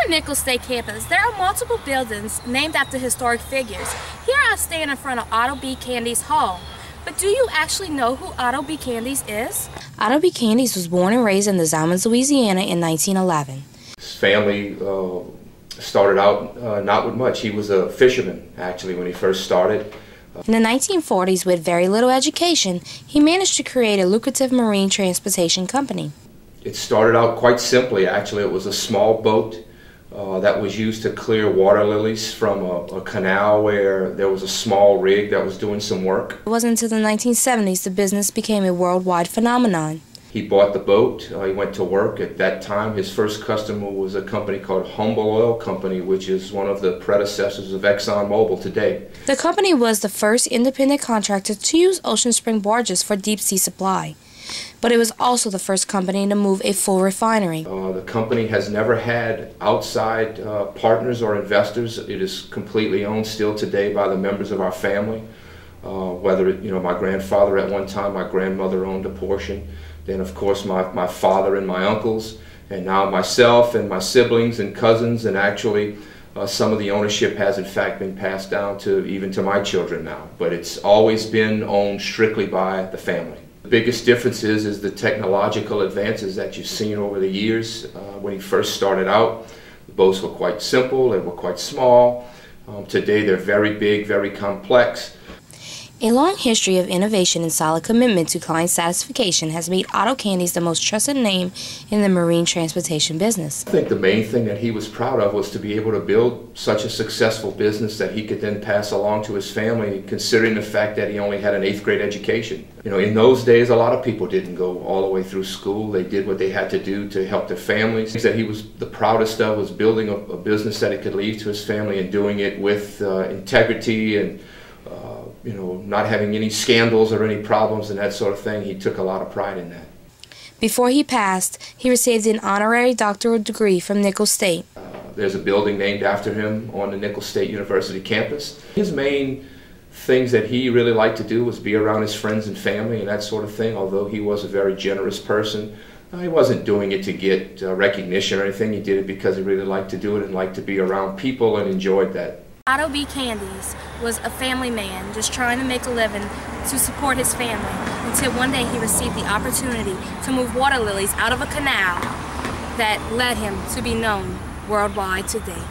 our Nichols State campus, there are multiple buildings named after historic figures. Here I stand in front of Otto B. Candies Hall. But do you actually know who Otto B. Candies is? Otto B. Candies was born and raised in the Zalmans, Louisiana in 1911. His family started out not with much. He was a fisherman, actually, when he first started. In the 1940s, with very little education, he managed to create a lucrative marine transportation company. It started out quite simply, actually. It was a small boat that was used to clear water lilies from a canal where there was a small rig that was doing some work. It wasn't until the 1970s the business became a worldwide phenomenon. He bought the boat, he went to work. At that time, his first customer was a company called Humble Oil Company, which is one of the predecessors of ExxonMobil today. The company was the first independent contractor to use ocean spring barges for deep-sea supply. But it was also the first company to move a full refinery. The company has never had outside partners or investors. It is completely owned still today by the members of our family. My grandfather at one time, my grandmother owned a portion. Then, of course, my father and my uncles, and now myself and my siblings and cousins, and actually some of the ownership has in fact been passed down to even to my children now. But it's always been owned strictly by the family. The biggest difference is the technological advances that you've seen over the years. When he first started out, the boats were quite simple, they were quite small. Today they're very big, very complex. A long history of innovation and solid commitment to client satisfaction has made Otto Candies the most trusted name in the marine transportation business. I think the main thing that he was proud of was to be able to build such a successful business that he could then pass along to his family, considering the fact that he only had an 8th grade education. You know, in those days, a lot of people didn't go all the way through school. They did what they had to do to help their families. Things that he was the proudest of was building a business that he could leave to his family and doing it with integrity and not having any scandals or any problems and that sort of thing. He took a lot of pride in that. Before he passed, he received an honorary doctoral degree from Nichols State. There's a building named after him on the Nichols State University campus. His main things that he really liked to do was be around his friends and family and that sort of thing. Although he was a very generous person, he wasn't doing it to get recognition or anything. He did it because he really liked to do it and liked to be around people and enjoyed that. Otto B. Candies was a family man just trying to make a living to support his family until one day he received the opportunity to move water lilies out of a canal that led him to be known worldwide today.